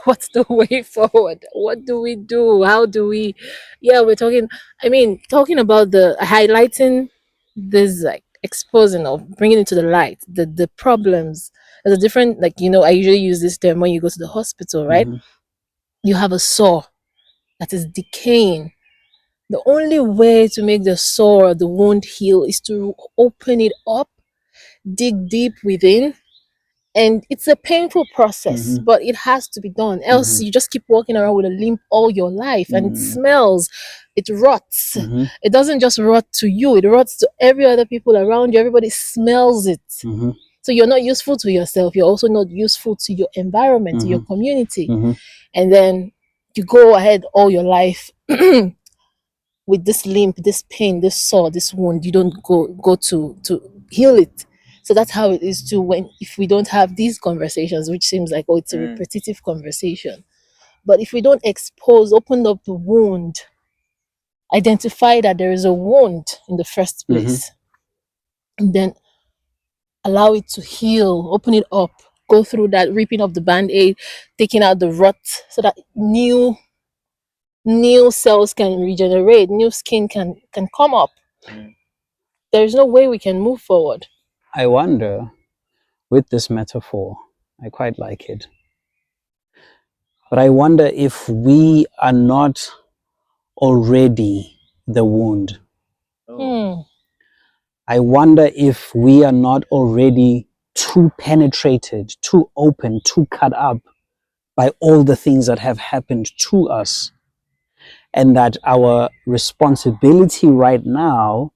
what's the way forward? What do we do? How do we? Yeah, we're talking. I mean, talking about the highlighting this, like exposing or bringing it to the light, the problems. There's a different, like, I usually use this term when you go to the hospital, right? Mm-hmm. You have a sore that is decaying. The only way to make the sore or the wound heal is to open it up, dig deep within, and it's a painful process, Mm-hmm. but it has to be done, else Mm-hmm. you just keep walking around with a limp all your life, and it Mm-hmm. smells, it rots. Mm-hmm. It doesn't just rot to you, it rots to every other people around you. Everybody smells it. Mm-hmm. So you're not useful to yourself, you're also not useful to your environment, to your Mm-hmm. community. Mm-hmm. And then you go ahead all your life with this limp, this pain, this sore, this wound. You don't go to heal it. So that's how it is too. When if we don't have these conversations, which seems like, oh, it's a repetitive conversation, but if we don't expose, open up the wound, identify that there is a wound in the first Mm-hmm. place, and then allow it to heal, open it up, go through that ripping of the band-aid, taking out the rot, so that new cells can regenerate, new skin can come up. There's no way we can move forward. I wonder, with this metaphor, I quite like it, but I wonder if we are not already the wound. Hmm. I wonder if we are not already too penetrated, too open, too cut up by all the things that have happened to us, and that our responsibility right now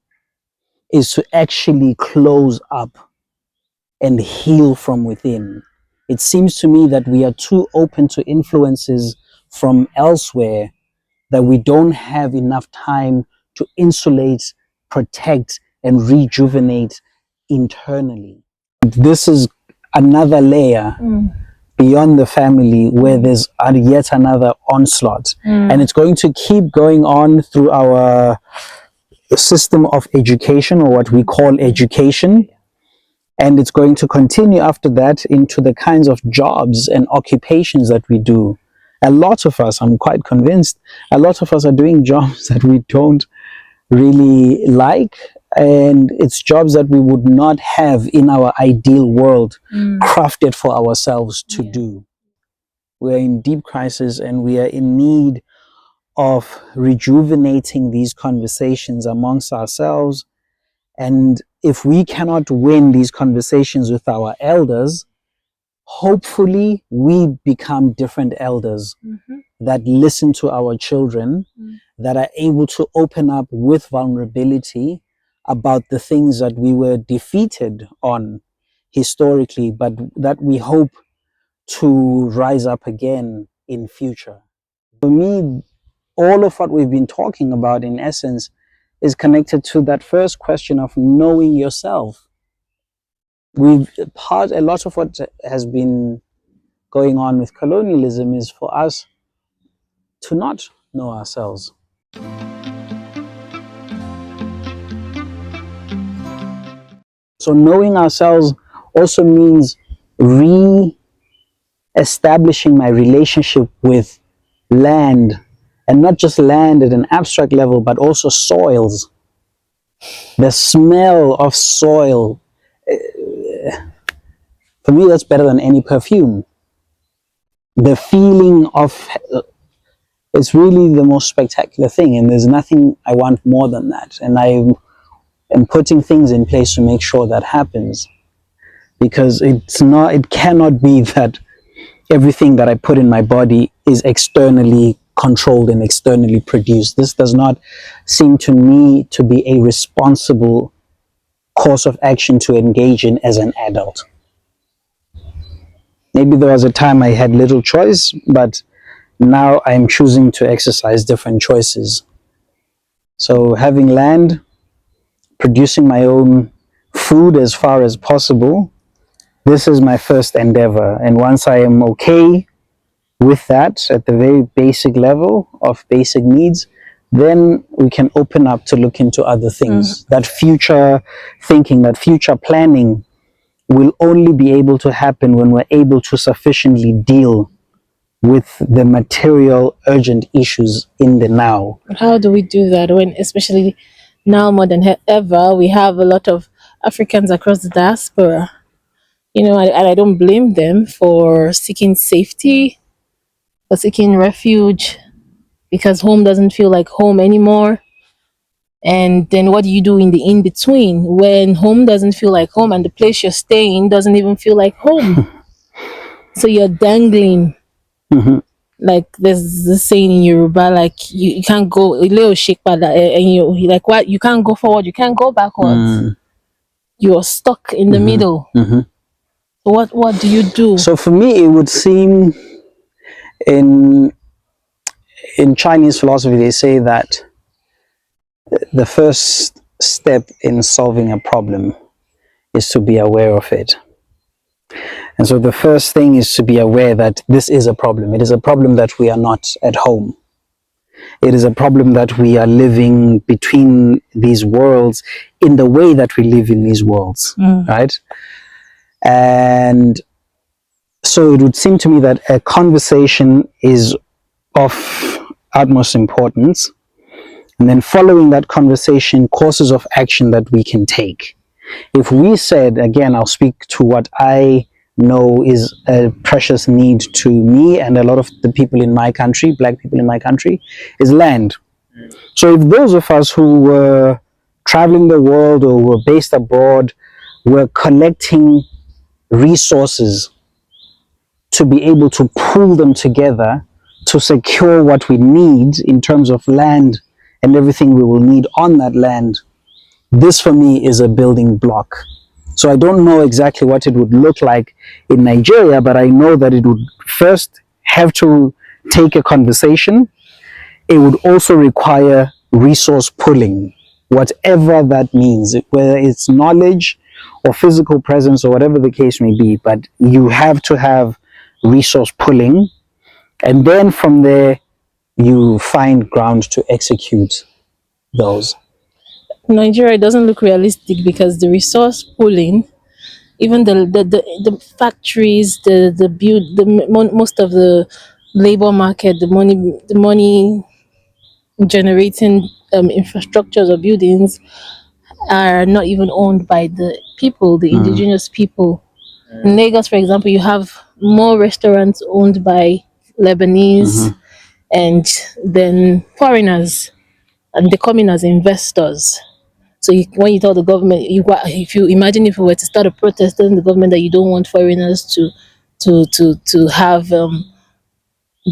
is to actually close up and heal from within. It seems to me that we are too open to influences from elsewhere, that we don't have enough time to insulate, protect, and rejuvenate internally. This is another layer beyond the family where there's yet another onslaught. And it's going to keep going on through our system of education, or what we call education. And it's going to continue after that into the kinds of jobs and occupations that we do. A lot of us, I'm quite convinced, a lot of us are doing jobs that we don't really like, and it's jobs that we would not have in our ideal world crafted for ourselves to do. We're in deep crisis, and we are in need of rejuvenating these conversations amongst ourselves. And if we cannot win these conversations with our elders, hopefully we become different elders that listen to our children, that are able to open up with vulnerability about the things that we were defeated on historically, but that we hope to rise up again in future. For me, all of what we've been talking about, in essence, is connected to that first question of knowing yourself. A lot of what has been going on with colonialism is for us to not know ourselves. So knowing ourselves also means re-establishing my relationship with land, and not just land at an abstract level, but also soils. The smell of soil, for me, that's better than any perfume. The feeling of it's really the most spectacular thing, and there's nothing I want more than that. And I am putting things in place to make sure that happens, because it cannot be that everything that I put in my body is externally controlled and externally produced. This does not seem to me to be a responsible course of action to engage in as an adult. Maybe there was a time I had little choice, but now I'm choosing to exercise different choices. So having land, producing my own food as far as possible, this is my first endeavor. And once I am okay with that at the very basic level of basic needs, then we can open up to look into other things. That future thinking, that future planning will only be able to happen when we're able to sufficiently deal with the material urgent issues in the now. How do we do that when, especially now more than ever, we have a lot of Africans across the diaspora? And I don't blame them for seeking safety, for seeking refuge, because home doesn't feel like home anymore. And then what do you do in the in between when home doesn't feel like home and the place you're staying doesn't even feel like home? So you're dangling. Mhm. Like there's this saying in Yoruba, like you can't go little shake, and you like what, you can't go forward, you can't go backwards. You're stuck in the middle. So what do you do? So for me, it would seem in Chinese philosophy, they say that the first step in solving a problem is to be aware of it. And so the first thing is to be aware that this is a problem. It is a problem that we are not at home. It is a problem that we are living between these worlds in the way that we live in these worlds, right? And so it would seem to me that a conversation is of utmost importance. And then following that conversation, courses of action that we can take. If we said, again, I'll speak to what I know is a precious need to me and a lot of the people in my country, black people in my country, is land. So if those of us who were traveling the world or were based abroad were collecting resources to be able to pool them together to secure what we need in terms of land and everything we will need on that land, this for me is a building block. So I don't know exactly what it would look like in Nigeria, but I know that it would first have to take a conversation. It would also require resource pulling, whatever that means, whether it's knowledge or physical presence or whatever the case may be. But you have to have resource pulling, and then from there you find ground to execute those. Nigeria doesn't look realistic because the resource pooling, even the factories, the build, most of the labor market, the money generating infrastructures or buildings are not even owned by the people, the indigenous people. In Lagos, for example, you have more restaurants owned by Lebanese and then foreigners, and they come in as investors. So when you tell the government, if you imagine if we were to start a protest telling the government that you don't want foreigners to have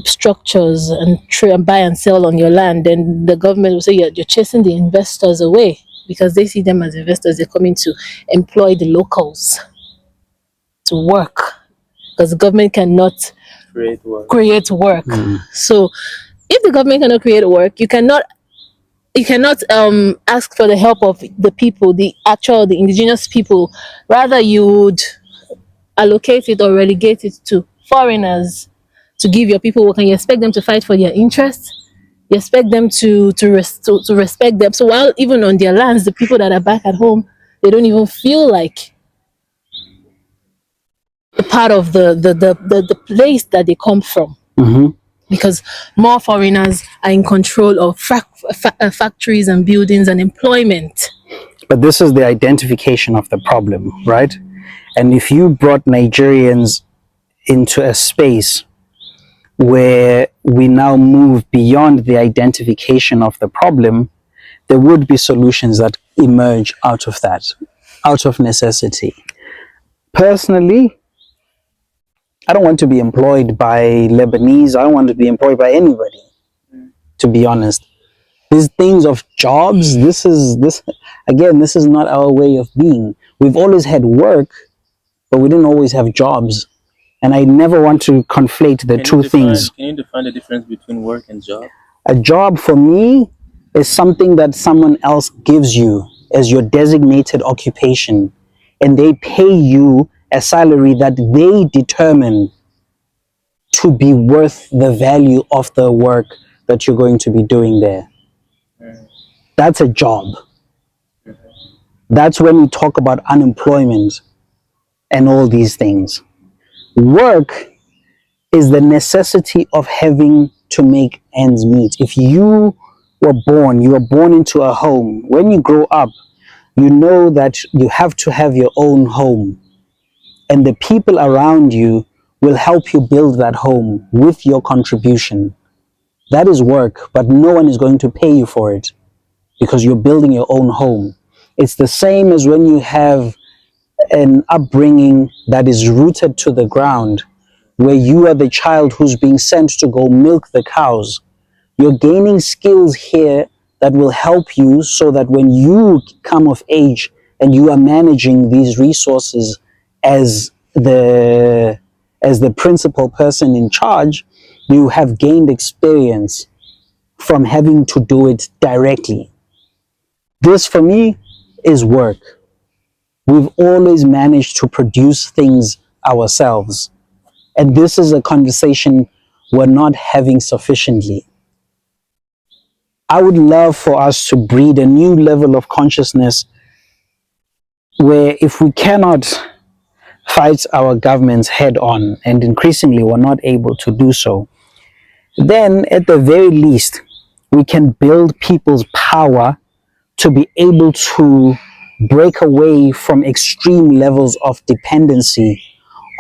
structures and buy and sell on your land, then the government will say you're chasing the investors away because they see them as investors. They're coming to employ the locals to work because the government cannot create work. So if the government cannot create work, you cannot ask for the help of the people, the indigenous people. Rather, you would allocate it or relegate it to foreigners to give your people work, and you expect them to fight for their interests. You expect them to respect them. So while even on their lands, the people that are back at home, they don't even feel like a part of the place that they come from. Because more foreigners are in control of factories and buildings and employment. But this is the identification of the problem, right? And if you brought Nigerians into a space where we now move beyond the identification of the problem, there would be solutions that emerge out of that, out of necessity. Personally, I don't want to be employed by Lebanese. I don't want to be employed by anybody, to be honest. These things of jobs, this is not our way of being. We've always had work, but we didn't always have jobs. And I never want to conflate the two things. Can you define the difference between work and job? A job for me is something that someone else gives you as your designated occupation, and they pay you a salary that they determine to be worth the value of the work that you're going to be doing there. That's a job. That's when we talk about unemployment and all these things. Work is the necessity of having to make ends meet. If you you were born into a home. When you grow up, you know that you have to have your own home, and the people around you will help you build that home with your contribution. That is work, but no one is going to pay you for it because you're building your own home. It's the same as when you have an upbringing that is rooted to the ground, where you are the child who's being sent to go milk the cows. You're gaining skills here that will help you so that when you come of age and you are managing these resources as the principal person in charge, you have gained experience from having to do it directly. This for me is work. We've always managed to produce things ourselves. And this is a conversation we're not having sufficiently. I would love for us to breed a new level of consciousness where if we cannot fight our governments head on, and increasingly we're not able to do so, then at the very least, we can build people's power to be able to break away from extreme levels of dependency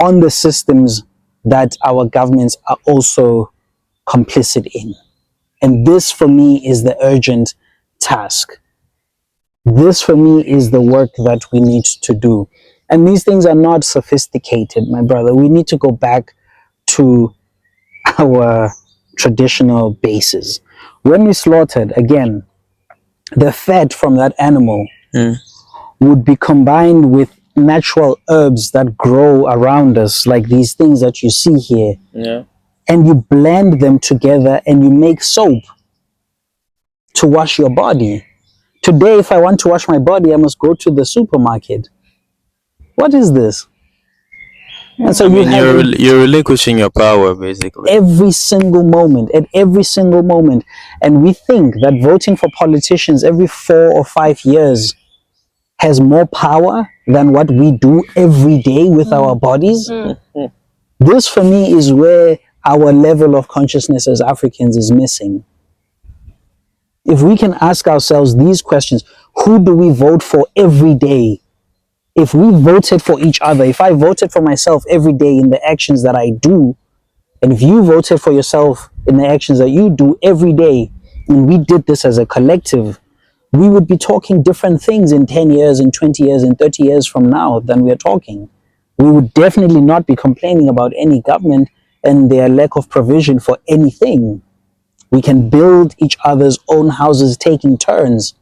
on the systems that our governments are also complicit in. And this for me is the urgent task. This for me is the work that we need to do. And these things are not sophisticated, my brother. We need to go back to our traditional bases. When we slaughtered, again, the fat from that animal would be combined with natural herbs that grow around us, like these things that you see here. Yeah. And you blend them together and you make soap to wash your body. Today, if I want to wash my body, I must go to the supermarket. What is this? And so I you mean, have you're relinquishing your power, basically. every single moment, at every single moment. And we think that voting for politicians every 4 or 5 years has more power than what we do every day with our bodies. This for me is where our level of consciousness as Africans is missing. If we can ask ourselves these questions, who do we vote for every day? If we voted for each other, if I voted for myself every day in the actions that I do, and if you voted for yourself in the actions that you do every day, and we did this as a collective, we would be talking different things in 10 years, in 20 years, in 30 years from now than we are talking. We would definitely not be complaining about any government and their lack of provision for anything. We can build each other's own houses taking turns.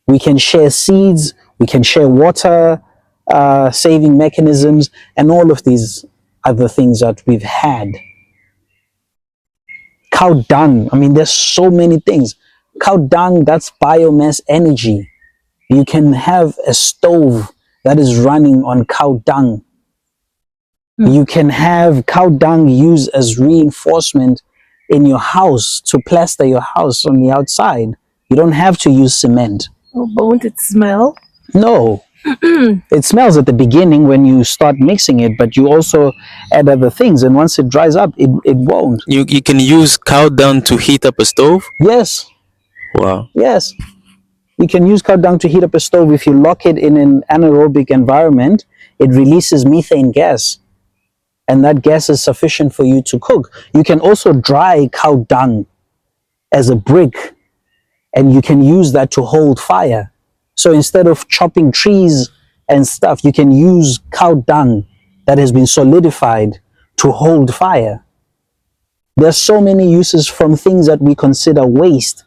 We can share seeds, we can share water, saving mechanisms, and all of these other things that we've had. Cow dung, I mean, there's so many things. Cow dung, that's biomass energy. You can have a stove that is running on cow dung. You can have cow dung used as reinforcement in your house to plaster your house on the outside. You don't have to use cement. Oh, but won't it smell? No. It smells at the beginning when you start mixing it, but you also add other things, and once it dries up, it won't. You can use cow dung to heat up a stove? Yes, Wow. yes. You can use cow dung to heat up a stove. If you lock it in an anaerobic environment, it releases methane gas, and that gas is sufficient for you to cook. You can also dry cow dung as a brick, and you can use that to hold fire. So instead of chopping trees and stuff, you can use cow dung that has been solidified to hold fire. There's so many uses from things that we consider waste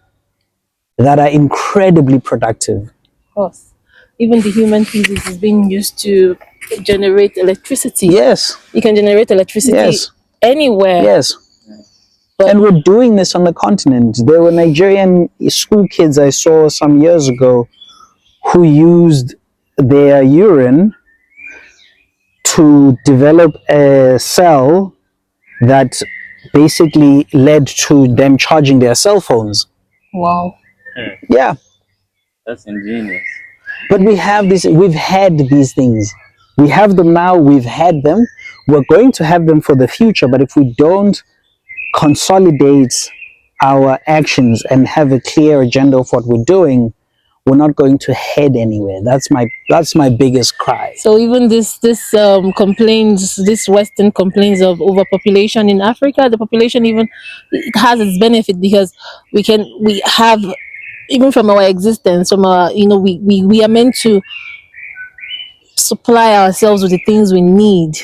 that are incredibly productive. Of course. Even the human feces is being used to generate electricity. Yes, You can generate electricity yes, anywhere. yes. And we're doing this on the continent. There were Nigerian school kids I saw some years ago who used their urine to develop a cell that basically led to them charging their cell phones. Wow. Yeah, That's ingenious. but we have this, we've had these things. We have them now, we've had them. we're going to have them for the future, but if we don't consolidate our actions and have a clear agenda of what we're doing, we're not going to head anywhere. That's my biggest cry. So even this complaints, this Western complaints of overpopulation in Africa, the population even it has its benefit because we have, even from our existence, from our, we are meant to supply ourselves with the things we need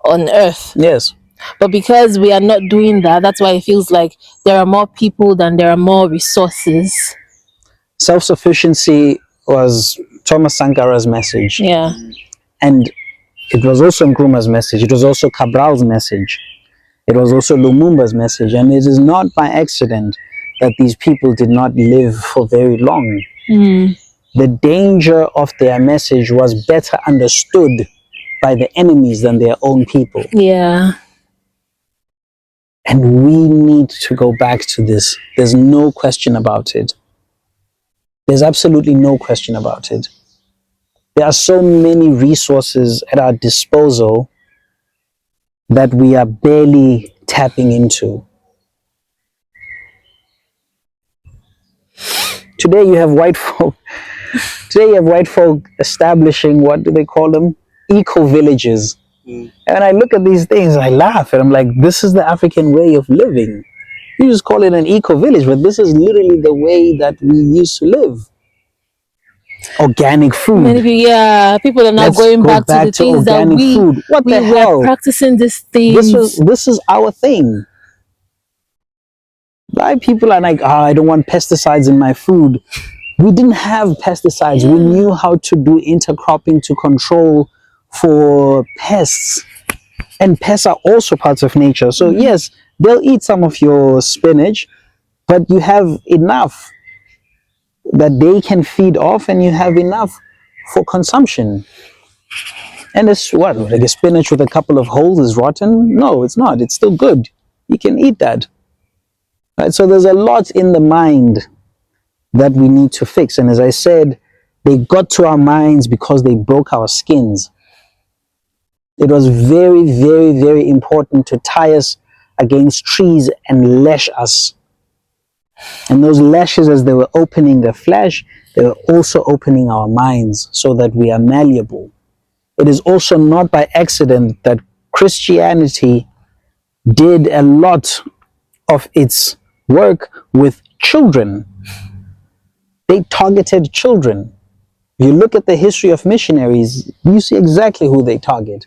on earth. Yes. But because we are not doing that, that's why it feels like there are more people than there are more resources. Self-sufficiency was Thomas Sankara's message. Yeah. And it was also Nkrumah's message. It was also Cabral's message. It was also Lumumba's message. And it is not by accident that these people did not live for very long. The danger of their message was better understood by the enemies than their own people. Yeah. And we need to go back to this. There's no question about it. There's absolutely no question about it. There are so many resources at our disposal that we are barely tapping into. Today you have white folk. Today you have white folk establishing, what do they call them? Eco-villages. And I look at these things, I laugh, and I'm like, this is the African way of living. You just call it an eco-village, but this is literally the way that we used to live. Organic food. Many people, people are now Let's going go back to the to things that organic food. What the hell? were practicing these things. This is our thing. Why people are like, I don't want pesticides in my food. We didn't have pesticides. We knew how to do intercropping to control for pests. And pests are also parts of nature. So yes, they'll eat some of your spinach, but you have enough that they can feed off, and you have enough for consumption. And it's what, like a spinach with a couple of holes is rotten? No, it's not. It's still good. You can eat that. Right? So there's a lot in the mind that we need to fix. And as I said, they got to our minds because they broke our skins. It was very, very, very important to tie us against trees and lash us. And those lashes, as they were opening the flesh, they were also opening our minds so that we are malleable. It is also not by accident that Christianity did a lot of its work with children. They targeted children. If you look at the history of missionaries, you see exactly who they target.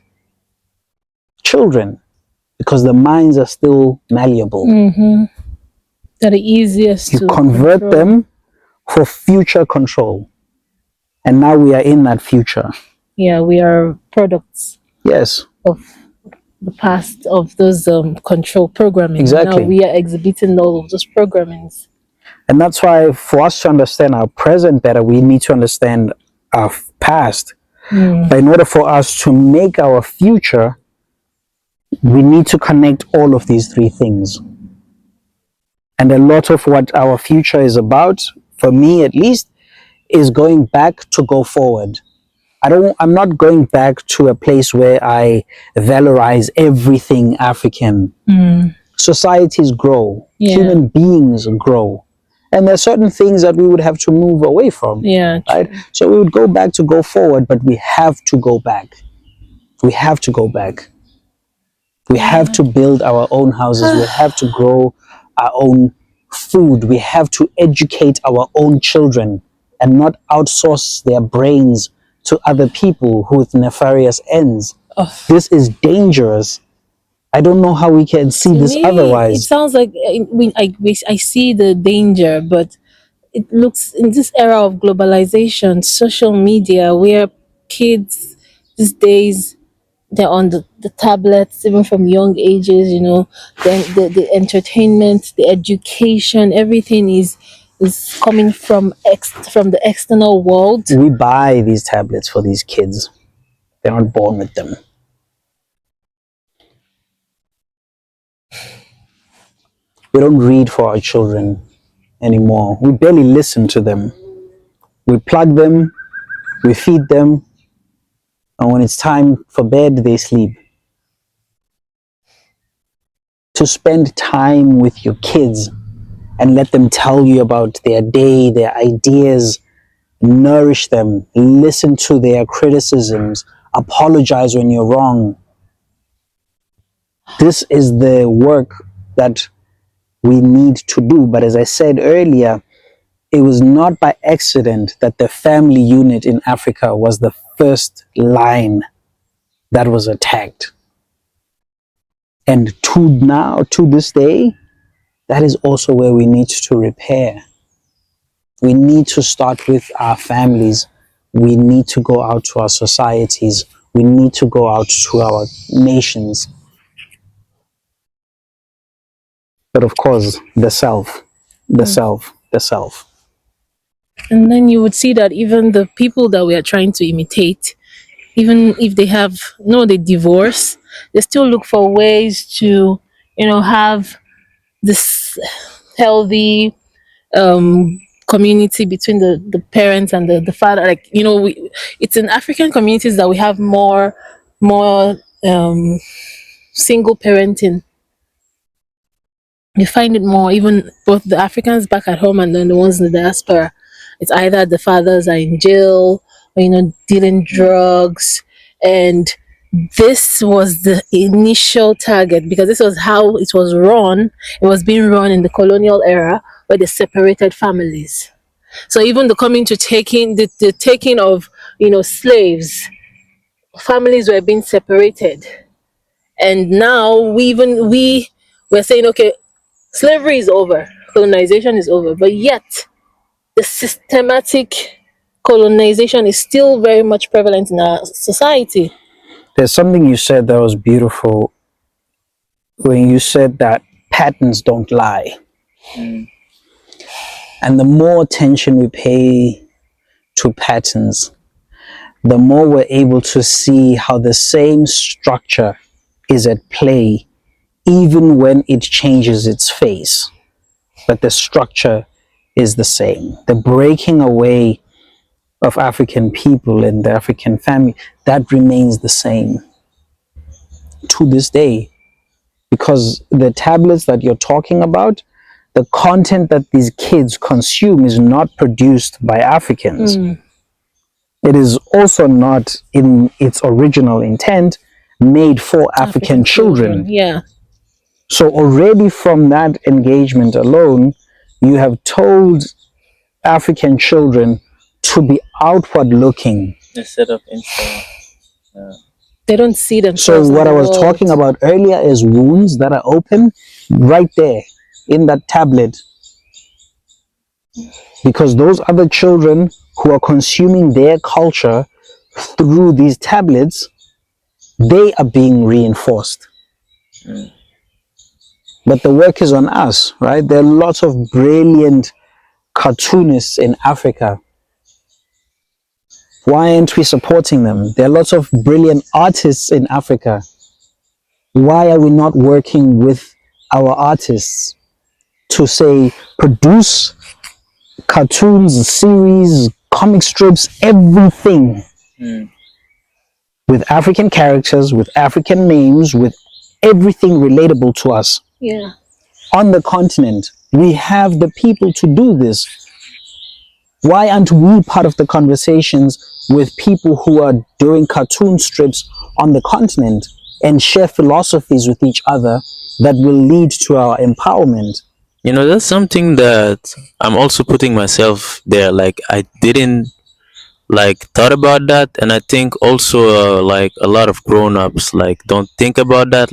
Children, because the minds are still malleable. That are easiest You to convert control. them for future control. And now we are in that future. Yeah, we are products Yes. of the past of those control programming. Exactly. Now we are exhibiting all of those programmings. And that's why for us to understand our present better, we need to understand our past. But in order for us to make our future, we need to connect all of these three things. And a lot of what our future is about, for me at least, is going back to go forward. I'm not going back to a place where I valorize everything African. Societies grow, human beings grow. And there are certain things that we would have to move away from. Yeah, right? So we would go back to go forward, but we have to go back. We have to go back. We have to build our own houses. We have to grow our own food. We have to educate our own children and not outsource their brains to other people with nefarious ends. This is dangerous. I don't know how we can see To this me, otherwise. it sounds like I see the danger, but it looks, in this era of globalization, social media, where kids these days, they're on the tablets even from young ages, then the entertainment, the education, everything is coming from the external world. We buy these tablets for these kids. They're not born with them. We don't read for our children anymore. We barely listen to them. We plug them, we feed them, and when it's time for bed, they sleep. to spend time with your kids and let them tell you about their day, their ideas, nourish them, listen to their criticisms, apologize when you're wrong. This is the work that we need to do. But as I said earlier, it was not by accident that the family unit in Africa was the first line that was attacked. And to this day, that is also where we need to repair. We need to start with our families. We need to go out to our societies. We need to go out to our nations. But of course, the self, the self, the self. And then you would see that even the people that we are trying to imitate, even if they have no, they divorce, they still look for ways to, have this healthy community between the parents and the father. Like, it's in African communities that we have more single parenting. You find it more, even both the Africans back at home and then the ones in the diaspora. It's either the fathers are in jail or, dealing drugs. And this was the initial target because this was how it was run. It was being run in the colonial era where they separated families. So even the coming to taking the taking of slaves, families were being separated. And now we're saying, okay, slavery is over, colonization is over, but yet the systematic colonization is still very much prevalent in our society. There's something you said that was beautiful when you said that patterns don't lie. And the more attention we pay to patterns, the more we're able to see how the same structure is at play, even when it changes its face. But the structure is the same. The breaking away of African people and the African family, that remains the same to this day. Because the tablets that you're talking about, the content that these kids consume is not produced by Africans. It is also not, in its original intent, made for African children. Yeah. So already from that engagement alone, you have told African children to be outward looking instead of inside. They don't see So themselves. what in I the was world. talking about earlier is wounds that are open right there in that tablet. Because those other children who are consuming their culture through these tablets, they are being reinforced. But the work is on us, right? There are lots of brilliant cartoonists in Africa. Why aren't we supporting them? There are lots of brilliant artists in Africa. Why are we not working with our artists to say, produce cartoons, series, comic strips, everything with African characters, with African names, with everything relatable to us? Yeah. On the continent, we have the people to do this. Why aren't we part of the conversations with people who are doing cartoon strips on the continent and share philosophies with each other that will lead to our empowerment? That's something that I'm also putting myself there. Like, I didn't thought about that, and I think also like a lot of grown-ups don't think about that,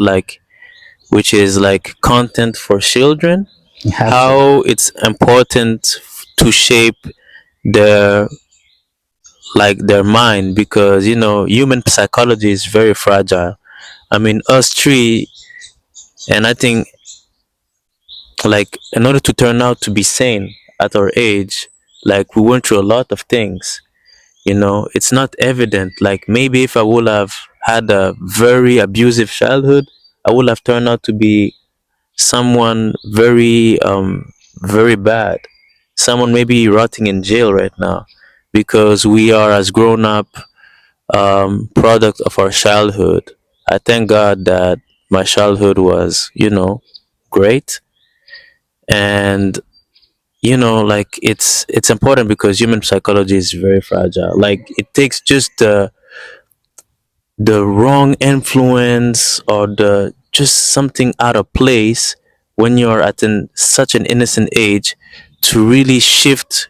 which is content for children, You have to. how it's important to shape their their mind, because human psychology is very fragile. I mean, us three, and I think in order to turn out to be sane at our age, we went through a lot of things. It's not evident. Like, maybe if I would have had a very abusive childhood, I would have turned out to be someone very bad, someone maybe rotting in jail right now, because we are as grown up product of our childhood. I thank God that my childhood was great. And like it's important because human psychology is very fragile. Like it takes just the wrong influence or the just something out of place when you're at such an innocent age to really shift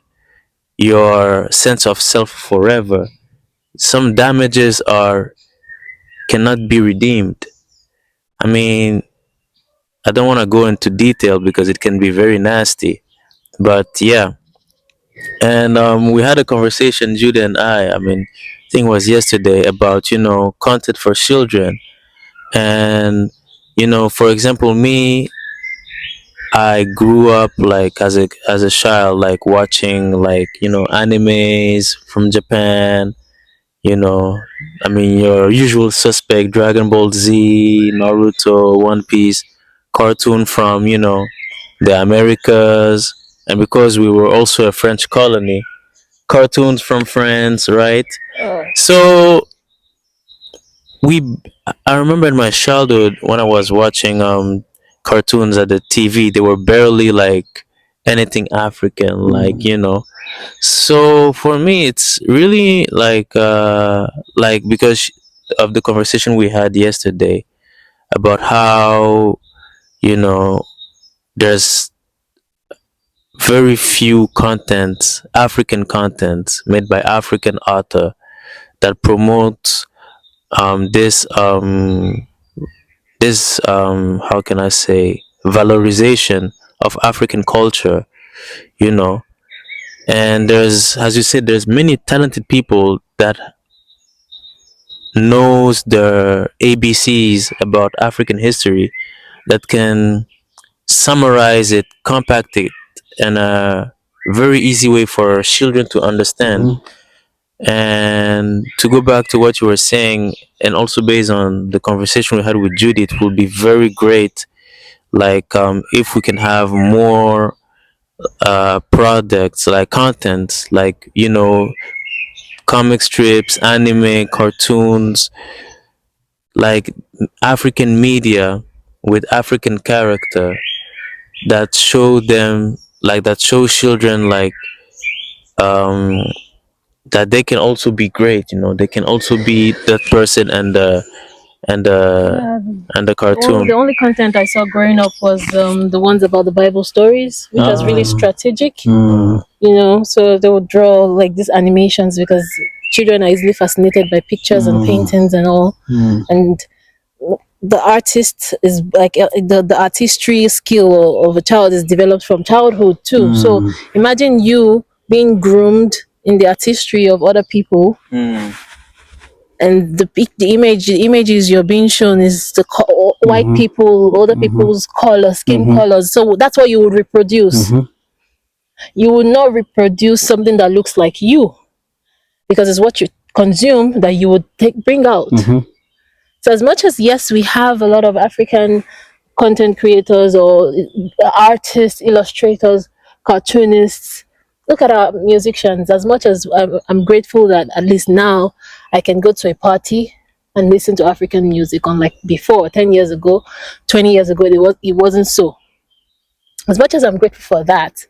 your sense of self forever. Some damages are cannot be redeemed. I mean, I don't want to go into detail because it can be very nasty, but yeah. And we had a conversation, Judy and I mean, I think it was yesterday, about content for children. And for example, me, I grew up like as a child, like watching, like animes from Japan. you know I mean, your usual suspect: Dragon Ball Z, Naruto, One Piece, cartoon from the Americas. And because we were also a French colony, cartoons from France, right? So we I remember in my childhood when I was watching cartoons at the TV, they were barely like anything African, like so for me it's really like because of the conversation we had yesterday about how you know there's very few contents, African contents made by African author, that promotes this how can I say, valorization of African culture. you know and there's, as you said, there's many talented people that knows the ABCs about African history, that can summarize it, compact it in a very easy way for children to understand. And to go back to what you were saying, and also based on the conversation we had with Judy, it would be very great, like if we can have more products, like content, like comic strips, anime, cartoons, like African media with African character, that show them, like that show children, like um that they can also be great. They can also be that person, and the and the cartoon. The only content I saw growing up was the ones about the Bible stories, which was really strategic. So they would draw like these animations because children are easily fascinated by pictures and paintings and all. And the artist is like the artistry skill of a child is developed from childhood too. So imagine you being groomed in the artistry of other people, and the images you're being shown is the white people, other people's skin colors. So that's what you would reproduce. You will not reproduce something that looks like you, because it's what you consume that you would bring out. So as much as, yes, we have a lot of African content creators or artists, illustrators, cartoonists, look at our musicians. As much as I'm grateful that at least now I can go to a party and listen to African music, unlike before, 10 years ago, 20 years ago, it wasn't so. As much as I'm grateful for that,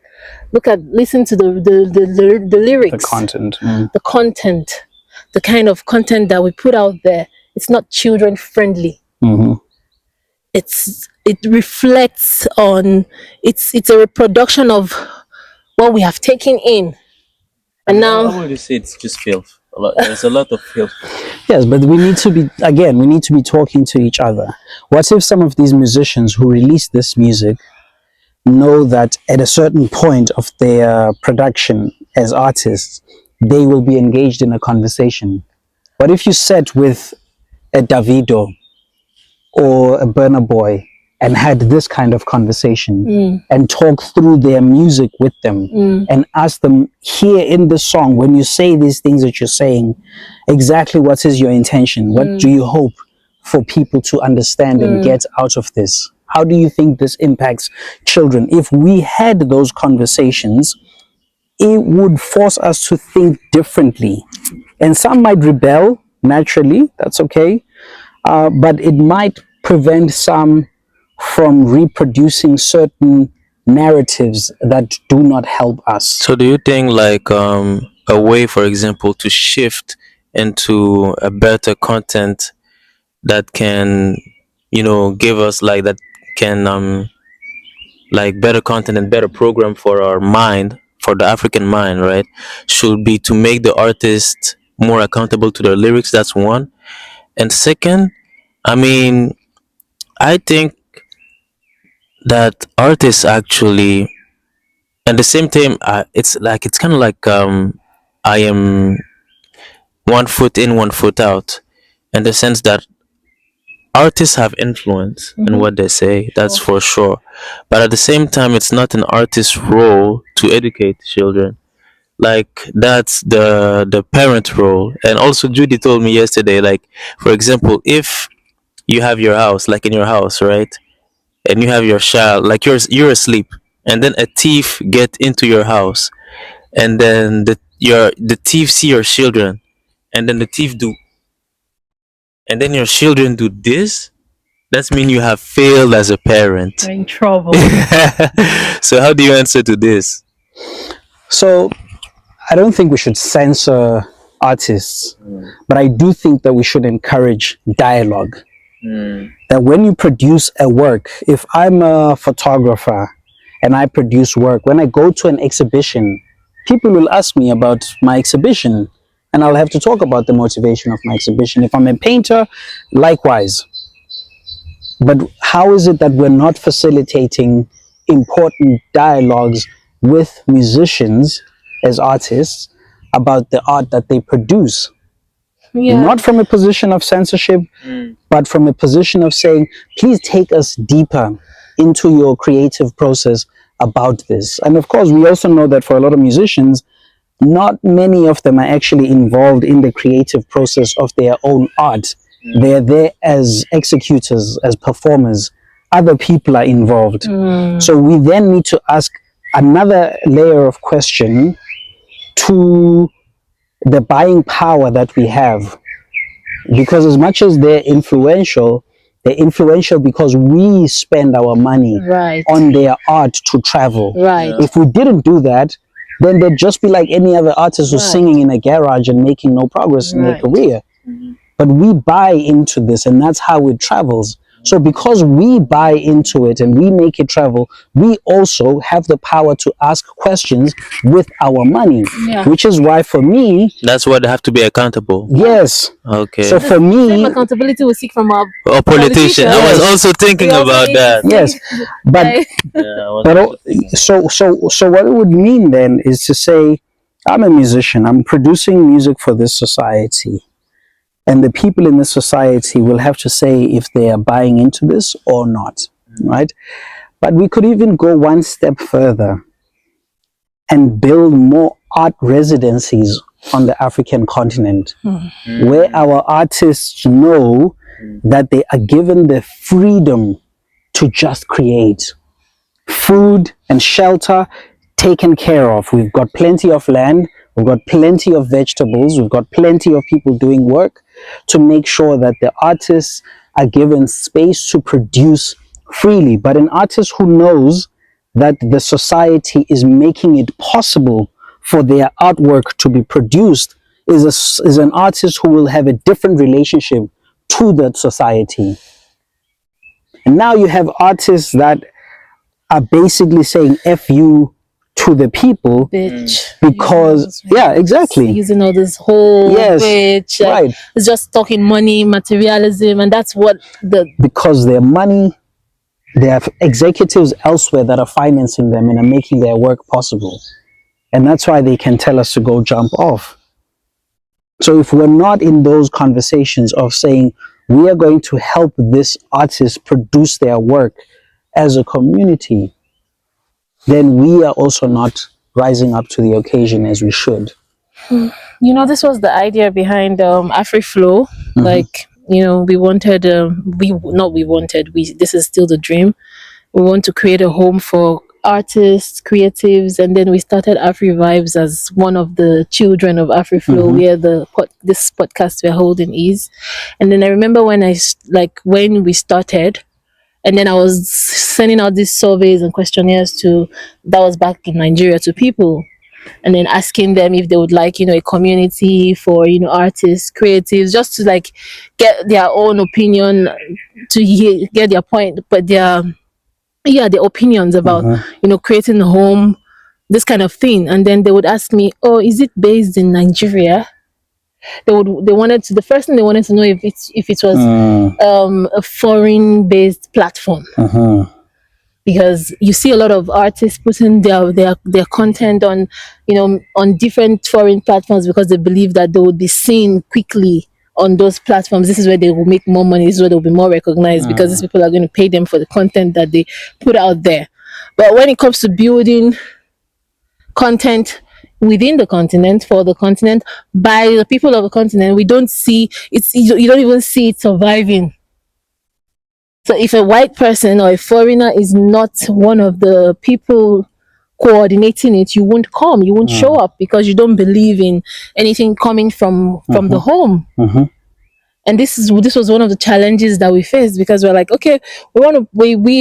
listen to the lyrics, the content, the kind of content that we put out there. It's not children friendly. It reflects on, it's a reproduction of what we have taken in, and now How would you say it's just filth? There's a lot of filth. Yes, but we need to be talking to each other. What if some of these musicians who release this music know that at a certain point of their production as artists, they will be engaged in a conversation? What if you sat with a Davido or a Burna Boy and had this kind of conversation and talk through their music with them and ask them, here in the song, when you say these things that you're saying, exactly what is your intention? What do you hope for people to understand and get out of this? How do you think this impacts children? If we had those conversations, it would force us to think differently. And some might rebel naturally, that's okay. But it might prevent some from reproducing certain narratives that do not help us. So do you think like a way, for example, to shift into a better content that can, give us like that can like better content and better program for our mind, for the African mind, right? Should be to make the artist more accountable to their lyrics. That's one. And second, I mean, I think that artists actually, at the same time, it's kind of like I am one foot in, one foot out, in the sense that artists have influence in what they say. That's for sure. But at the same time, it's not an artist's role to educate children. Like that's the parent role. And also, Judy told me yesterday, like for example, if you have your house, like in your house, right, and you have your child, like you're asleep, and then a thief get into your house, and then the thief see your children, and then the thief do, and then your children do this. That's mean you have failed as a parent. You're in trouble. So how do you answer to this? So I don't think we should censor artists, but I do think that we should encourage dialogue. That when you produce a work, if I'm a photographer and I produce work, when I go to an exhibition, people will ask me about my exhibition and I'll have to talk about the motivation of my exhibition. If I'm a painter, likewise. But how is it that we're not facilitating important dialogues with musicians as artists about the art that they produce? Yeah. Not from a position of censorship, but from a position of saying, please take us deeper into your creative process about this. And of course, we also know that for a lot of musicians, not many of them are actually involved in the creative process of their own art. They're there as executors, as performers. Other people are involved. So we then need to ask another layer of question to the buying power that we have. Because as much as they're influential because we spend our money on their art to travel. If we didn't do that, then they'd just be like any other artist who's singing in a garage and making no progress in their career. But we buy into this, and that's how it travels. So because we buy into it and we make it travel, we also have the power to ask questions with our money. Which is why for me... That's why they have to be accountable. Yes. Okay. So for me... Same accountability we seek from our politician. I was also thinking about that. Yes. But, so what it would mean then is to say, I'm a musician. I'm producing music for this society. And the people in this society will have to say if they are buying into this or not, right? But we could even go one step further and build more art residencies on the African continent, where our artists know that they are given the freedom to just create. Food and shelter taken care of. We've got plenty of land, we've got plenty of vegetables, we've got plenty of people doing work to make sure that the artists are given space to produce freely. But an artist who knows that the society is making it possible for their artwork to be produced is an artist who will have a different relationship to that society. And now you have artists that are basically saying F you to the people, bitch, because exactly, using all this whole bitch, like, it's just talking money, materialism, and that's what because their money, they have executives elsewhere that are financing them and are making their work possible, and that's why they can tell us to go jump off. So if we're not in those conversations of saying we are going to help this artist produce their work as a community, then we are also not rising up to the occasion as we should. This was the idea behind Afriflow. Like, we wanted, this is still the dream. We want to create a home for artists, creatives, and then we started Afri Vibes as one of the children of Afriflow, where this podcast we're holding is. And then I remember when we started, And then I was sending out these surveys and questionnaires to, that was back in Nigeria, to people, and then asking them if they would like, a community for, artists, creatives, just to like get their own opinion, to get their point, but their opinions about, creating a home, this kind of thing. And then they would ask me, oh, is it based in Nigeria? The first thing they wanted to know if it was a foreign based platform, because you see a lot of artists putting their content on, on different foreign platforms, because they believe that they would be seen quickly on those platforms. This is where they will make more money. This is where they'll be more recognized, because these people are going to pay them for the content that they put out there. But when it comes to building content within the continent, for the continent, by the people of the continent, we don't see it's, you don't even see it surviving. So if a white person or a foreigner is not one of the people coordinating it, you won't come, you won't show up, because you don't believe in anything coming from the home. And this was one of the challenges that we faced, because we're like, okay, we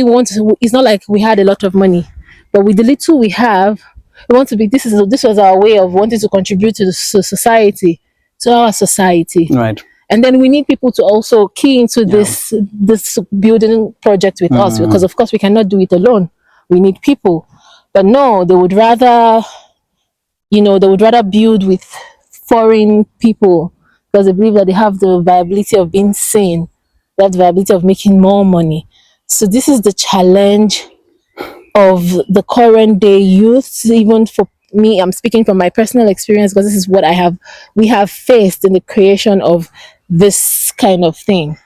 want to, it's not like we had a lot of money, but with the little we have, we want to be, this was our way of wanting to contribute to the society, to our society. Right. And then we need people to also key into this building project with us, because of course we cannot do it alone. We need people. But no, they would rather build with foreign people, because they believe that they have the viability of being seen, they have the viability of making more money. So this is the challenge of the current day youth. Even for me, I'm speaking from my personal experience, because this is what we have faced in the creation of this kind of thing.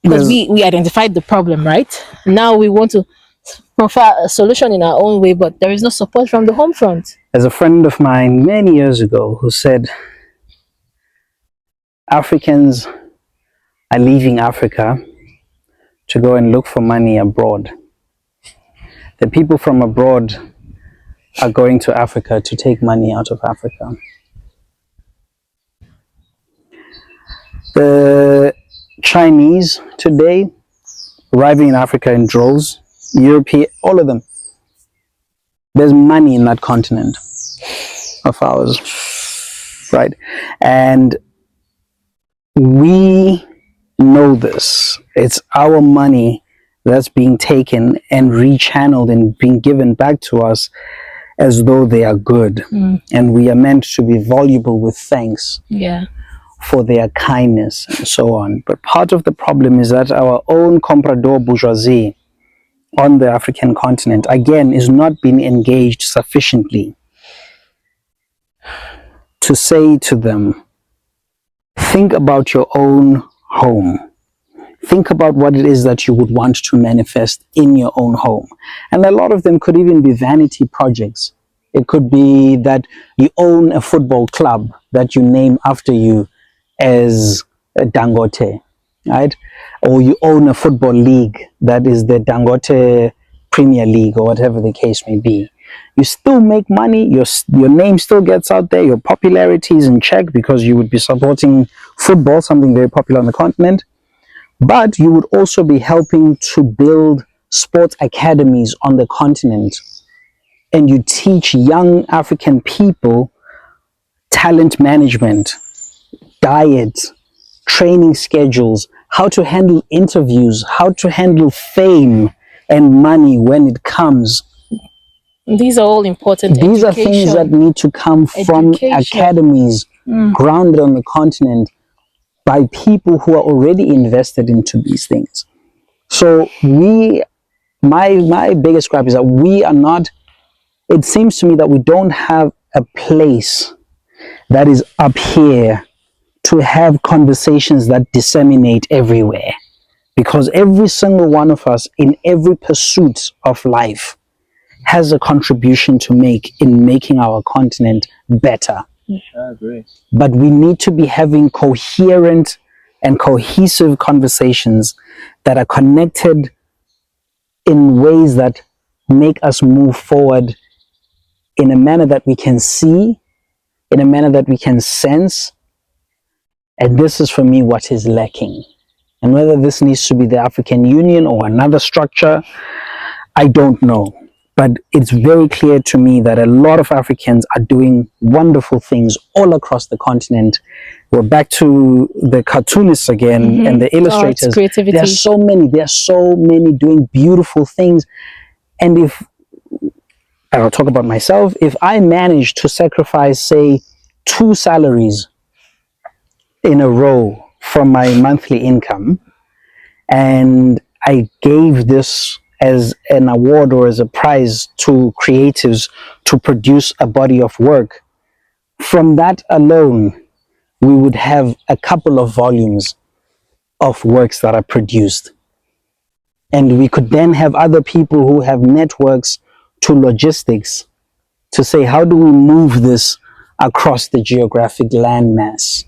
Because we identified the problem, right? Now we want to provide a solution in our own way, but there is no support from the home front. There's a friend of mine many years ago who said Africans are leaving Africa to go and look for money abroad. The people from abroad are going to Africa to take money out of Africa. The Chinese today arriving in Africa in droves, European, all of them. There's money in that continent of ours, right? And we know this. It's our money that's being taken and rechanneled and being given back to us as though they are good. And we are meant to be voluble with thanks for their kindness and so on. But part of the problem is that our own comprador bourgeoisie on the African continent, again, is not being engaged sufficiently to say to them, think about your own home. Think about what it is that you would want to manifest in your own home. And a lot of them could even be vanity projects. It could be that you own a football club that you name after you as Dangote, right? Or you own a football league that is the Dangote Premier League, or whatever the case may be. You still make money, your name still gets out there, your popularity is in check, because you would be supporting football, something very popular on the continent. But you would also be helping to build sports academies on the continent. And you teach young African people talent management, diet, training schedules, how to handle interviews, how to handle fame and money when it comes. These are all important. These are things that need to come from academies grounded on the continent by people who are already invested into these things. So my biggest gripe is that we are not, it seems to me that we don't have a place that is up here to have conversations that disseminate everywhere. Because every single one of us in every pursuit of life has a contribution to make in making our continent better. I agree. But we need to be having coherent and cohesive conversations that are connected in ways that make us move forward in a manner that we can see, in a manner that we can sense. And this is for me what is lacking. And whether this needs to be the African Union or another structure, I don't know. But it's very clear to me that a lot of Africans are doing wonderful things all across the continent. We're back to the cartoonists again and the Arts, illustrators. There are creativity. so many doing beautiful things. And if I'll talk about myself, if I manage to sacrifice, say, 2 salaries in a row from my monthly income, and I gave this as an award or as a prize to creatives to produce a body of work, from that alone, we would have a couple of volumes of works that are produced. And we could then have other people who have networks to logistics to say, how do we move this across the geographic landmass?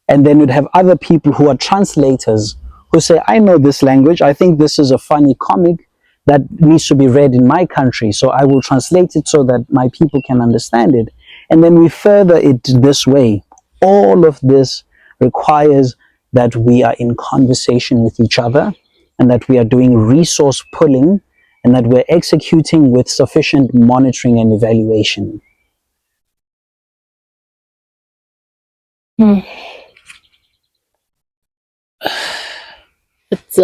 And then you'd have other people who are translators who say, I know this language. I think this is a funny comic that needs to be read in my country. So I will translate it so that my people can understand it. And then we further it this way. All of this requires that we are in conversation with each other and that we are doing resource pulling and that we're executing with sufficient monitoring and evaluation. Hmm. It's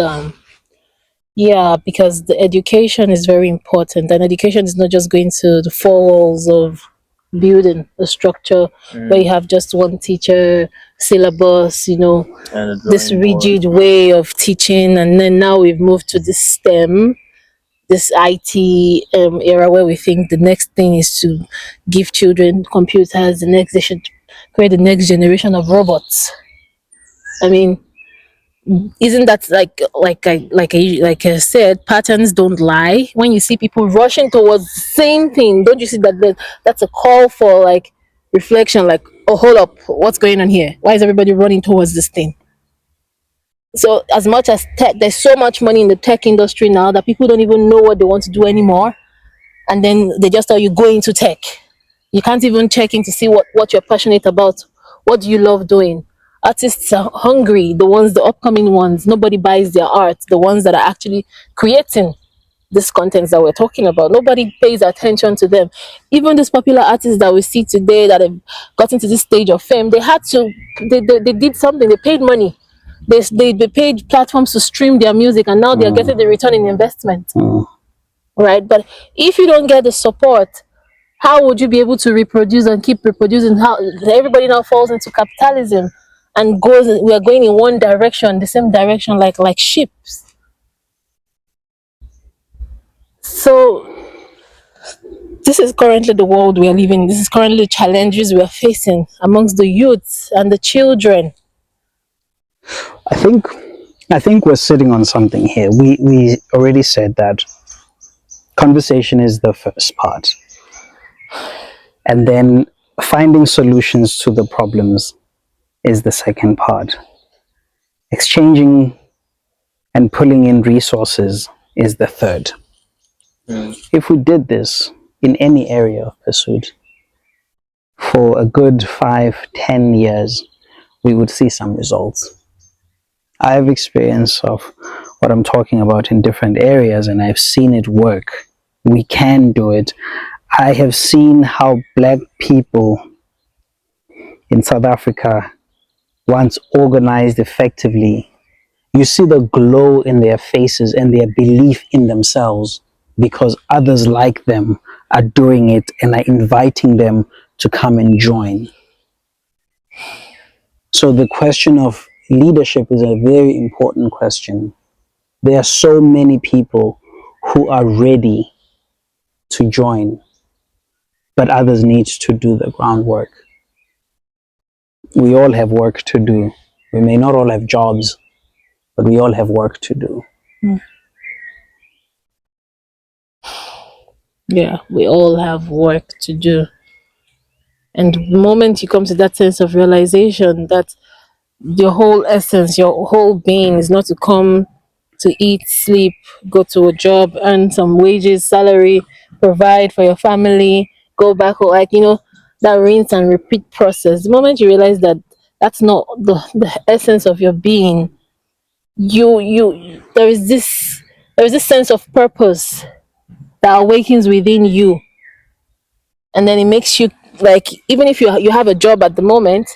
yeah, because the education is very important, and education is not just going to the four walls of building a structure where you have just one teacher, syllabus, this rigid way of teaching, and then now we've moved to this STEM, this IT era where we think the next thing is to give children computers, the next they should create the next generation of robots. I mean, isn't that like I said, patterns don't lie. When you see people rushing towards the same thing, don't you see that's a call for like reflection, like, oh, hold up, what's going on here? Why is everybody running towards this thing? So as much as tech, there's so much money in the tech industry now that people don't even know what they want to do anymore, and then they just tell you go into tech. You can't even check in to see what you're passionate about. What do you love doing? Artists are hungry, the upcoming ones. Nobody buys their art, the ones that are actually creating this contents that we're talking about. Nobody pays attention to them. Even these popular artists that we see today that have gotten to this stage of fame, they did something, they paid money. They paid platforms to stream their music, and now they're getting the return in investment. Right? But if you don't get the support, how would you be able to reproduce and keep reproducing? How everybody now falls into capitalism and we are going in one direction, the same direction, like ships. So this is currently the world we are living in. This is currently the challenges we are facing amongst the youths and the children. I think we're sitting on something here. We already said that conversation is the first part, and then finding solutions to the problems is the second part. Exchanging and pulling in resources is the third. If we did this in any area of pursuit for a good 5-10 years, we would see some results. I have experience of what I'm talking about in different areas, and I've seen it work. We can do it. I have seen how black people in South Africa, once organized effectively, you see the glow in their faces and their belief in themselves because others like them are doing it and are inviting them to come and join. So the question of leadership is a very important question. There are so many people who are ready to join, but others need to do the groundwork. We all have work to do. We may not all have jobs, but we all have work to do. Yeah, we all have work to do. And the moment you come to that sense of realization that your whole essence, your whole being is not to come to eat, sleep, go to a job, earn some wages, salary, provide for your family, go back home, that rinse and repeat process. The moment you realize that that's not the essence of your being, there is this sense of purpose that awakens within you, and then it makes you, like, even if you have a job at the moment,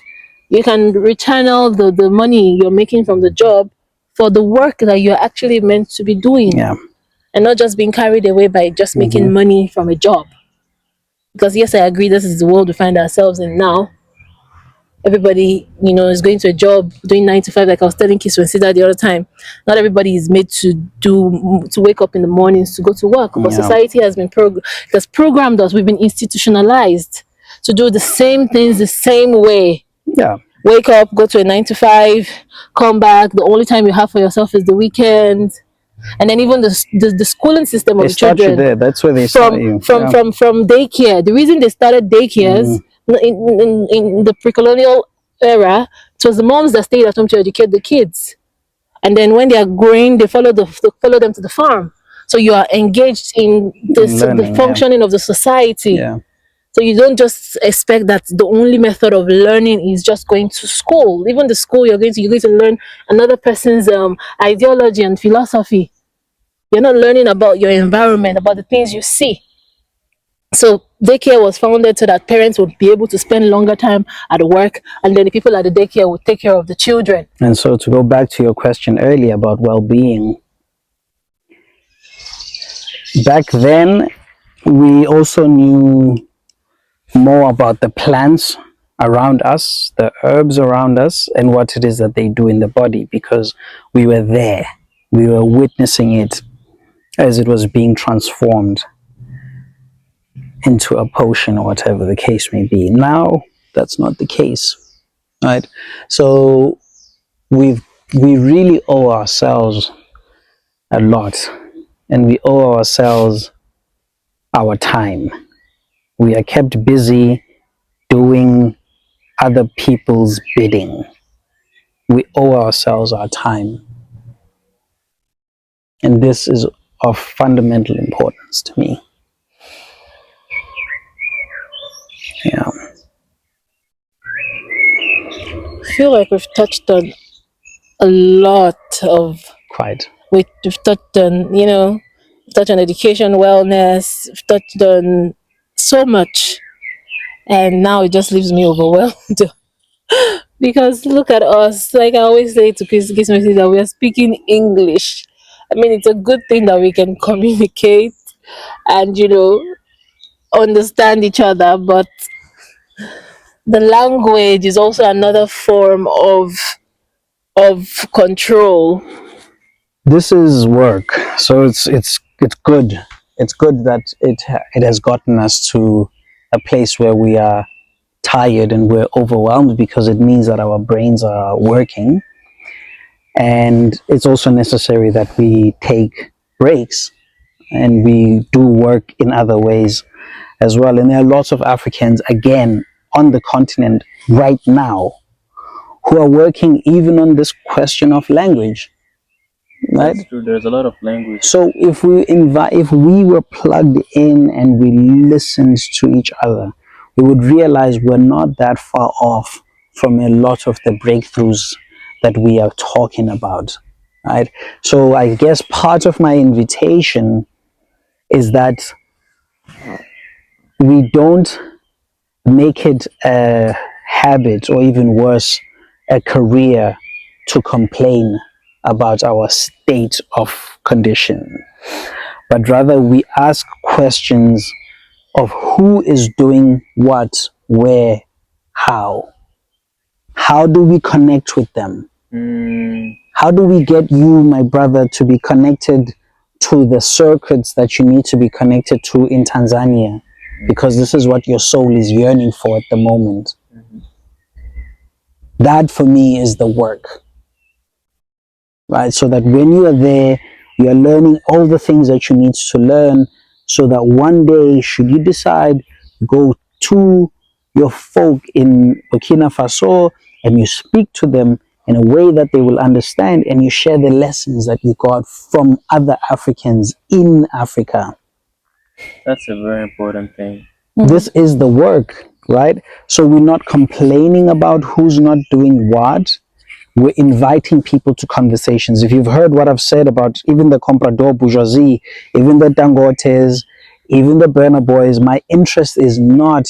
you can rechannel the money you're making from the job for the work that you're actually meant to be doing, Yeah. and not just being carried away by just making Mm-hmm. money from a job. Because yes, I agree, this is the world we find ourselves in now. Everybody, is going to a job, doing 9 to 5. Like I was telling Kiss the other time, not everybody is made to wake up in the mornings to go to work. But Yeah. society has programmed us. We've been institutionalized to do the same things the same way. Yeah. Wake up, go to a 9 to 5, come back. The only time you have for yourself is the weekend. And then even the schooling system of They the start you children, there. That's where they start from you. from Yeah. from from daycare. The reason they started daycares in the pre-colonial era, it was the moms that stayed at home to educate the kids, and then when they are growing, they follow them to the farm. So you are engaged in the Learning. Yeah. functioning of the society. Yeah. So you don't just expect that the only method of learning is just going to school. Even the school you're going to learn another person's ideology and philosophy. You're not learning about your environment, about the things you see. So daycare was founded so that parents would be able to spend longer time at work, and then the people at the daycare would take care of the children. And so to go back to your question earlier about well-being, back then we also knew more about the plants around us, the herbs around us, and what it is that they do in the body, because we were there. We were witnessing it as it was being transformed into a potion or whatever the case may be. Now, that's not the case, right? So we really owe ourselves a lot, and we owe ourselves our time. We are kept busy doing other people's bidding. We owe ourselves our time. And this is of fundamental importance to me. Yeah. I feel like we've touched on a lot of Quite. we've touched on, we've touched on education, wellness, we've touched on so much, and now it just leaves me overwhelmed. Because look at us, like I always say to Chris Messy, that we are speaking English. I mean, it's a good thing that we can communicate and understand each other, but the language is also another form of control. This is work. So it's good. It's good that it has gotten us to a place where we are tired and we're overwhelmed, because it means that our brains are working. And it's also necessary that we take breaks and we do work in other ways as well. And there are lots of Africans, again, on the continent right now who are working even on this question of language. Right? That's true. There's a lot of language. So if we were plugged in and we listened to each other, we would realize we're not that far off from a lot of the breakthroughs that we are talking about, right? So I guess part of my invitation is that we don't make it a habit, or even worse, a career, to complain about our state of condition, but rather we ask questions of who is doing what, where, how. How do we connect with them? How do we get you, my brother, to be connected to the circuits that you need to be connected to in Tanzania? Because this is what your soul is yearning for at the moment. That for me is the work, right? So that when you are there, you are learning all the things that you need to learn, so that one day, should you decide to go to your folk in Burkina Faso and you speak to them in a way that they will understand, and you share the lessons that you got from other Africans in Africa. That's a very important thing. This is the work, right? So we're not complaining about who's not doing what. We're inviting people to conversations. If you've heard what I've said about even the comprador bourgeoisie, even the Dangotes, even the Burner Boys, my interest is not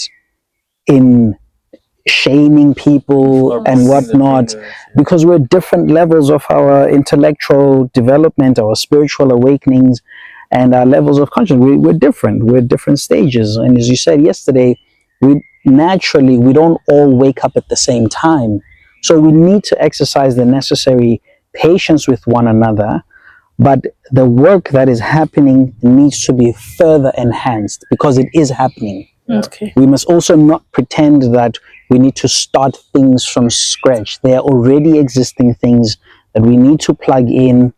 in shaming people and whatnot, because we're different levels of our intellectual development, our spiritual awakenings, and our levels of consciousness. We're different. We're different stages. And as you said yesterday, we don't all wake up at the same time. So we need to exercise the necessary patience with one another. But the work that is happening needs to be further enhanced, because it is happening. Okay. We must also not pretend that we need to start things from scratch. There are already existing things that we need to plug in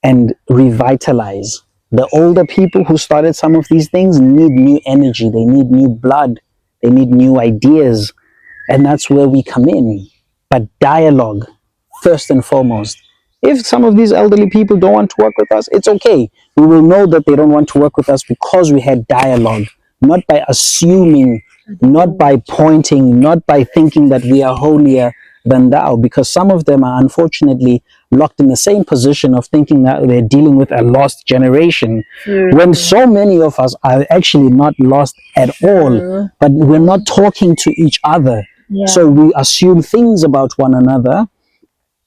and revitalize. The older people who started some of these things need new energy, they need new blood, they need new ideas, and that's where we come in. But dialogue, first and foremost. If some of these elderly people don't want to work with us, it's okay. We will know that they don't want to work with us because we had dialogue, not by assuming, not by pointing, not by thinking that we are holier than thou, because some of them are unfortunately locked in the same position of thinking that they're dealing with a lost generation, when so many of us are actually not lost at all, but we're not talking to each other. Yeah. So we assume things about one another,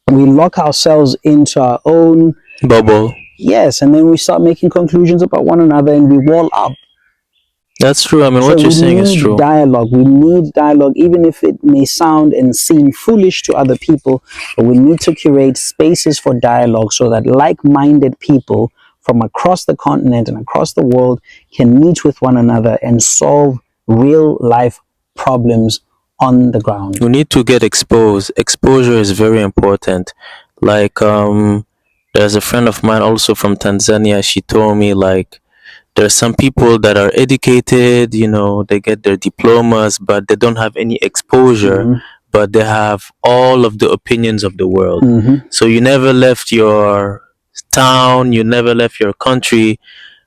we lock ourselves into our own Bubble. yes, and then we start making conclusions about one another and we wall up. That's true. I mean, So what you're we saying is need true. dialogue. We need dialogue, even if it may sound and seem foolish to other people. But we need to curate spaces for dialogue so that like-minded people from across the continent and across the world can meet with one another and solve real-life problems on the ground. You need to get exposed. Exposure is very important. Like, there's a friend of mine also from Tanzania. She told me, like, there's some people that are educated, they get their diplomas, but they don't have any exposure, but they have all of the opinions of the world. So you never left your town, you never left your country,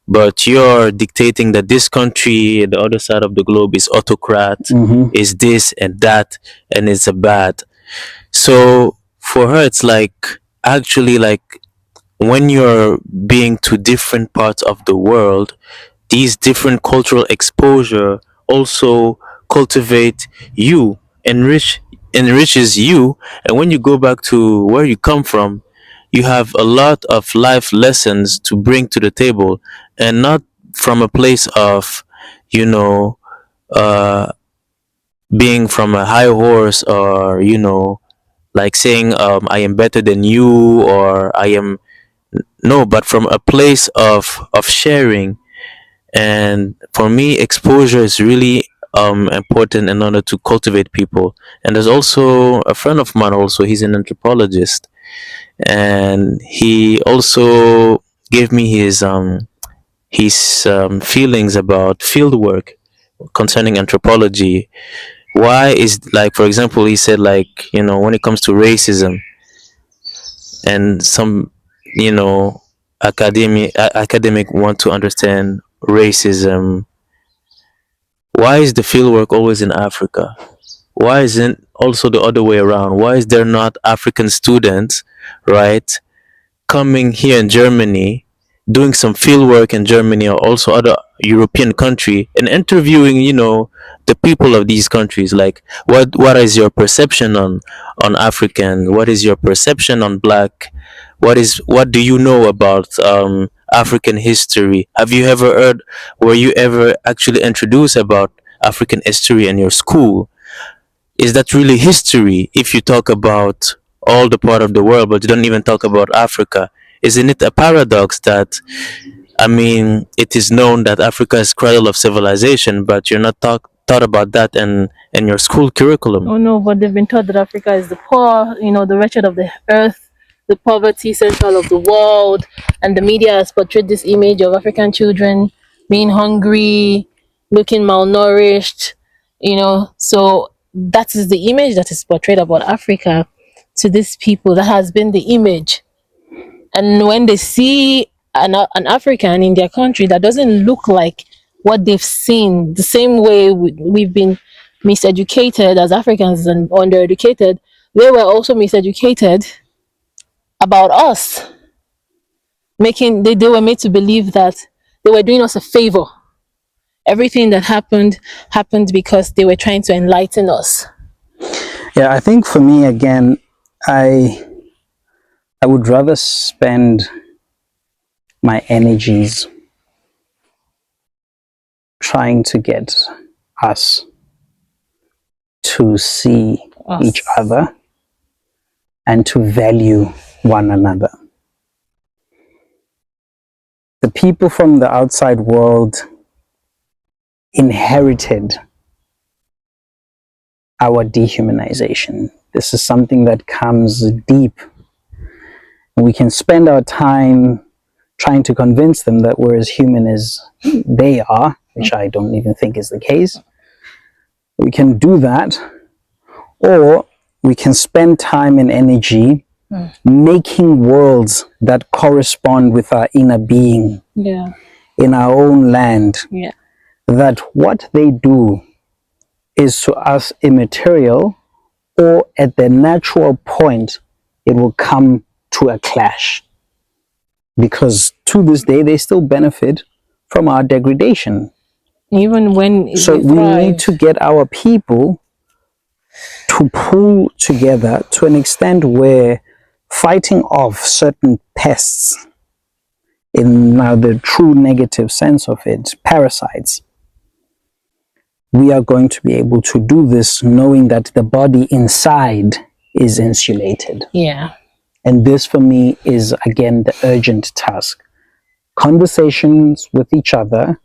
but you're dictating that this country, the other side of the globe, is autocrat, is this and that, and it's a bad. So for her, it's like, actually, like, when you're being to different parts of the world, these different cultural exposure also cultivate you, enriches you, and when you go back to where you come from, you have a lot of life lessons to bring to the table, and not from a place of, you know, uh, being from a high horse, or like saying, I am better than you, or I am, no, but from a place of sharing. And for me, exposure is really important in order to cultivate people. And there's also a friend of mine, also, he's an anthropologist, and he also gave me his feelings about field work concerning anthropology. Why is, like, for example, he said, like, when it comes to racism, and some, you know academic want to understand racism, why is the fieldwork always in Africa? Why isn't also the other way around? Why is there not African students, right, coming here in Germany, doing some field work in Germany or also other European country, and interviewing, the people of these countries? Like, what is your perception on African? What is your perception on black? What do you know about African history? Have you ever heard? Were you ever actually introduced about African history in your school? Is that really history if you talk about all the part of the world, but you don't even talk about Africa? Isn't it a paradox that, I mean, it is known that Africa is cradle of civilization, but you're not taught about that in your school curriculum? Oh no, but they've been taught that Africa is the poor, the wretched of the earth, the poverty central of the world, and the media has portrayed this image of African children being hungry, looking malnourished, So that is the image that is portrayed about Africa to these people. That has been the image. And when they see an African in their country that doesn't look like what they've seen, the same way we've been miseducated as Africans and undereducated they were also miseducated about us, they were made to believe that they were doing us a favor. Everything that happened because they were trying to enlighten us. Yeah, I think for me again, I I would rather spend my energies trying to get us to see each Us. other and to value one another. The people from the outside world inherited our dehumanization. This is something that comes deep. And we can spend our time trying to convince them that we're as human as they are, which I don't even think is the case. We can do that, or we can spend time and energy making worlds that correspond with our inner being Yeah. in our own land, Yeah. that what they do is to us immaterial, or at the natural point it will come to a clash, because to this day they still benefit from our degradation. Even when So they we need thrive. to get our people to pull together to an extent where fighting off certain pests, in now the true negative sense of it, parasites, we are going to be able to do this knowing that the body inside is insulated. Yeah. And this for me is again the urgent task. Conversations with each other,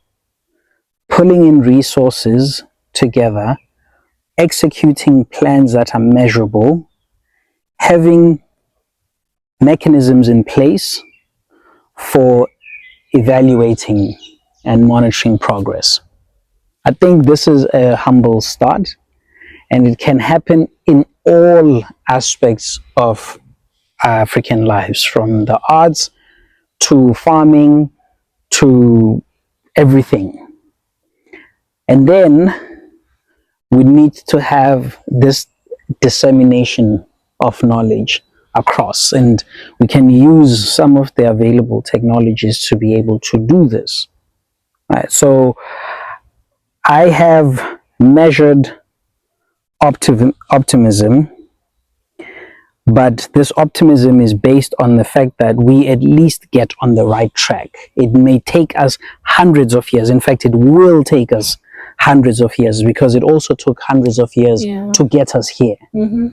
pulling in resources together, executing plans that are measurable, having mechanisms in place for evaluating and monitoring progress. I think this is a humble start, and it can happen in all aspects of African lives, from the arts to farming to everything. And then we need to have this dissemination of knowledge across, and we can use some of the available technologies to be able to do this. Right, so I have measured optimism, but this optimism is based on the fact that we at least get on the right track. It may take us hundreds of years. In fact, it will take us hundreds of years, because it also took hundreds of years to get us here. Mm-hmm.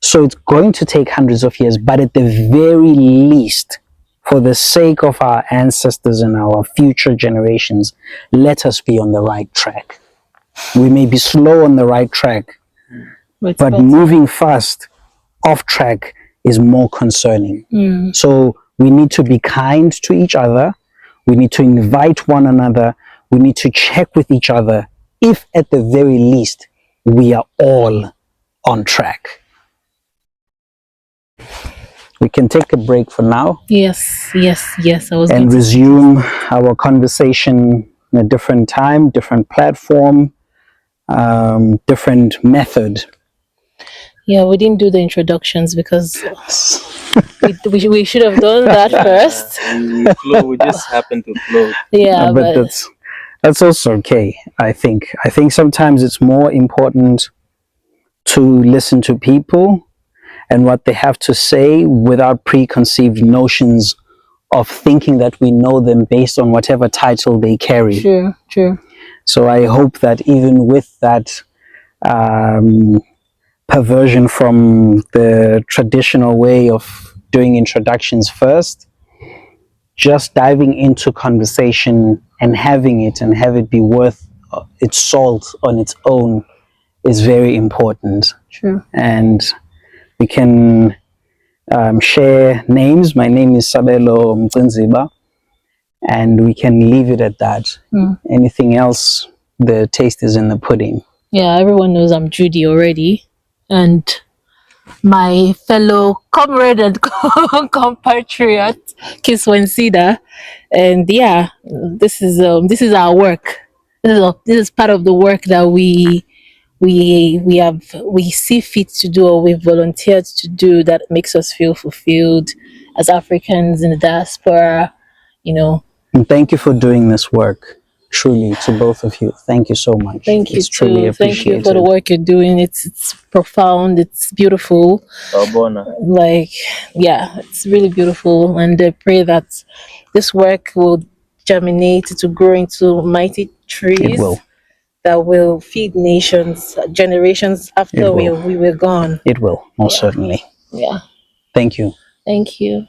So it's going to take hundreds of years, but at the very least, for the sake of our ancestors and our future generations, let us be on the right track. We may be slow on the right track, but moving fast off track is more concerning. So we need to be kind to each other. We need to invite one another. We need to check with each other if at the very least we are all on track. We can take a break for now. Yes. And resume our conversation in a different time, different platform, different method. Yeah, we didn't do the introductions because we should have done that first. We just happen to flow. Yeah, but that's also okay. I think sometimes it's more important to listen to people and what they have to say without preconceived notions of thinking that we know them based on whatever title they carry. True. So I hope that even with that perversion from the traditional way of doing introductions first, just diving into conversation and having it and have it be worth its salt on its own is very important. True. And we can share names. My name is Sabelo Mcinziba, and we can leave it at that. Anything else, the taste is in the pudding. Yeah, everyone knows I'm Judy already, and my fellow comrade and compatriot Kiswensida, and yeah, this is our work. This is part of the work that we we see fit to do, or we've volunteered to do, that makes us feel fulfilled as Africans in the diaspora, you know. And thank you for doing this work. Truly, to both of you, thank you so much. Thank you It's truly too. Thank you for the appreciated. work you're doing. It's profound. It's beautiful. Like, yeah, it's really beautiful. And I pray that this work will germinate to grow into mighty It will. trees that will feed nations, generations It after will. we were gone. It will, most Yeah, certainly. yeah. Thank you. Thank you.